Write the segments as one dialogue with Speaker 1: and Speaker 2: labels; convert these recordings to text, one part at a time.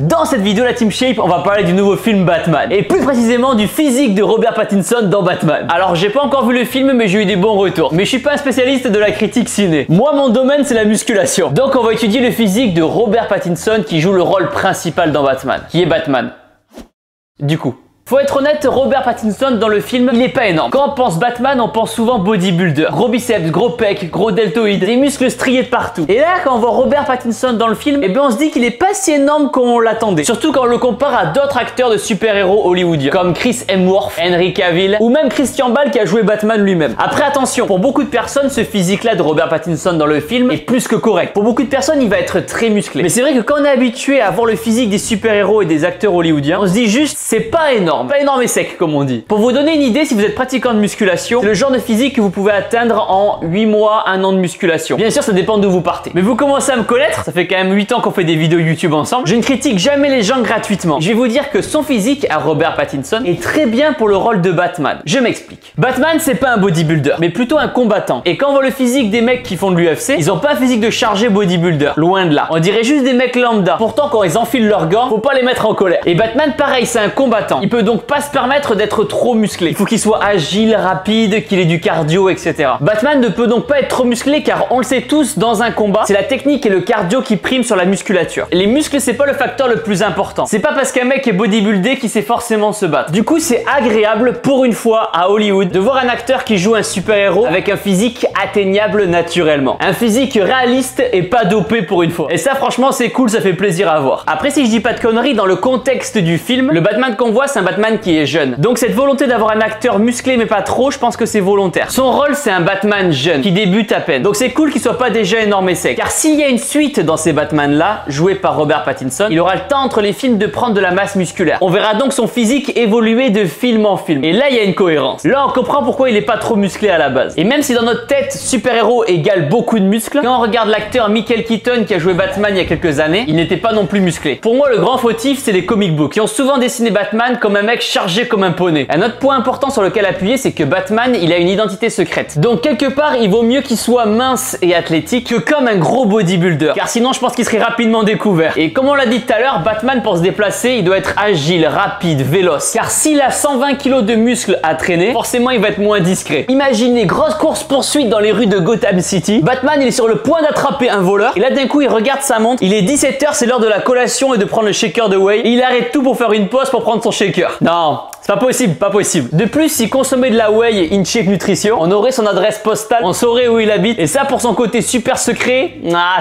Speaker 1: Dans cette vidéo, la Team Shape, on va parler du nouveau film Batman. Et plus précisément du physique de Robert Pattinson dans Batman. Alors, j'ai pas encore vu le film, mais j'ai eu des bons retours. Mais je suis pas un spécialiste de la critique ciné. Moi, mon domaine, c'est la musculation. Donc, on va étudier le physique de Robert Pattinson qui joue le rôle principal dans Batman. Qui est Batman. Du coup. Faut être honnête, Robert Pattinson dans le film, il est pas énorme. Quand on pense Batman, on pense souvent bodybuilder. Gros biceps, gros pecs, gros deltoïdes, des muscles striés de partout. Et là, quand on voit Robert Pattinson dans le film, eh bien on se dit qu'il est pas si énorme qu'on l'attendait. Surtout quand on le compare à d'autres acteurs de super-héros hollywoodiens, comme Chris Hemsworth, Henry Cavill, ou même Christian Bale qui a joué Batman lui-même. Après attention, pour beaucoup de personnes, ce physique-là de Robert Pattinson dans le film est plus que correct. Pour beaucoup de personnes, il va être très musclé. Mais c'est vrai que quand on est habitué à voir le physique des super-héros et des acteurs hollywoodiens, on se dit juste, c'est pas énorme. Pas énorme et sec comme on dit. Pour vous donner une idée, si vous êtes pratiquant de musculation, c'est le genre de physique que vous pouvez atteindre en 8 mois, 1 an de musculation. Bien sûr, ça dépend d'où vous partez. Mais vous commencez à me connaître, ça fait quand même 8 ans qu'on fait des vidéos YouTube ensemble. Je ne critique jamais les gens gratuitement. Je vais vous dire que son physique à Robert Pattinson est très bien pour le rôle de Batman. Je m'explique. Batman, c'est pas un bodybuilder, mais plutôt un combattant. Et quand on voit le physique des mecs qui font de l'UFC, ils ont pas un physique de chargé bodybuilder. Loin de là. On dirait juste des mecs lambda. Pourtant, quand ils enfilent leurs gants, faut pas les mettre en colère. Et Batman, pareil, c'est un combattant. Il peut donc pas se permettre d'être trop musclé. Il faut qu'il soit agile, rapide, qu'il ait du cardio, etc. Batman ne peut donc pas être trop musclé car on le sait tous, dans un combat, c'est la technique et le cardio qui priment sur la musculature. Les muscles, c'est pas le facteur le plus important. C'est pas parce qu'un mec est bodybuildé qu'il sait forcément se battre. Du coup, c'est agréable pour une fois à Hollywood de voir un acteur qui joue un super-héros avec un physique atteignable naturellement. Un physique réaliste et pas dopé pour une fois. Et ça, franchement, c'est cool, ça fait plaisir à voir. Après, si je dis pas de conneries, dans le contexte du film, le Batman qu'on voit, c'est un Batman qui est jeune. Donc cette volonté d'avoir un acteur musclé mais pas trop, je pense que c'est volontaire. Son rôle, c'est un Batman jeune qui débute à peine. Donc c'est cool qu'il soit pas déjà énorme et sec. Car s'il y a une suite dans ces Batman là, joués par Robert Pattinson, il aura le temps entre les films de prendre de la masse musculaire. On verra donc son physique évoluer de film en film. Et là, il y a une cohérence. Là, on comprend pourquoi il est pas trop musclé à la base. Et même si dans notre tête, super-héros égale beaucoup de muscles, quand on regarde l'acteur Michael Keaton qui a joué Batman il y a quelques années, il n'était pas non plus musclé. Pour moi, le grand fautif, c'est les comic books qui ont souvent dessiné Batman comme un mec chargé comme un poney. Un autre point important sur lequel appuyer, c'est que Batman, il a une identité secrète. Donc quelque part, il vaut mieux qu'il soit mince et athlétique que comme un gros bodybuilder. Car sinon, je pense qu'il serait rapidement découvert. Et comme on l'a dit tout à l'heure, Batman, pour se déplacer, il doit être agile, rapide, véloce. Car s'il a 120 kg de muscles à traîner, forcément, il va être moins discret. Imaginez, grosse course-poursuite dans les rues de Gotham City. Batman, il est sur le point d'attraper un voleur. Et là, d'un coup, il regarde sa montre. Il est 17 h, c'est l'heure de la collation et de prendre le shaker de whey. Et il arrête tout pour faire une pause pour prendre son shaker. Non, c'est pas possible, pas possible. De plus, s'il consommait de la whey InShape Nutrition, on aurait son adresse postale, on saurait où il habite. Et ça, pour son côté super secret,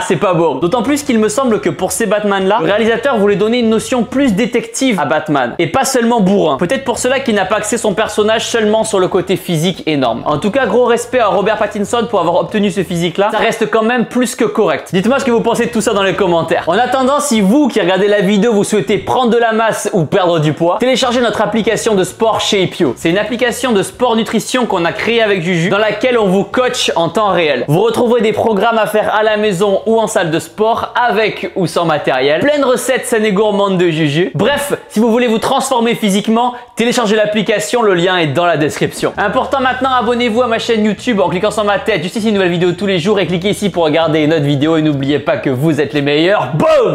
Speaker 1: c'est pas beau. D'autant plus qu'il me semble que pour ces Batman-là, le réalisateur voulait donner une notion plus détective à Batman. Et pas seulement bourrin. Peut-être pour cela qu'il n'a pas axé son personnage seulement sur le côté physique énorme. En tout cas, gros respect à Robert Pattinson pour avoir obtenu ce physique-là. Ça reste quand même plus que correct. Dites-moi ce que vous pensez de tout ça dans les commentaires. En attendant, si vous qui regardez la vidéo, vous souhaitez prendre de la masse ou perdre du poids, téléchargez notre application de sport Shapeio. C'est une application de sport nutrition qu'on a créée avec Juju, dans laquelle on vous coach en temps réel. Vous retrouverez des programmes à faire à la maison ou en salle de sport, avec ou sans matériel, plein de recettes saines et gourmandes de Juju. Bref, si vous voulez vous transformer physiquement, téléchargez l'application, le lien est dans la description. Important maintenant, abonnez-vous à ma chaîne YouTube en cliquant sur ma tête, juste ici, une nouvelle vidéo tous les jours, et cliquez ici pour regarder une autre vidéo, et n'oubliez pas que vous êtes les meilleurs. Boom!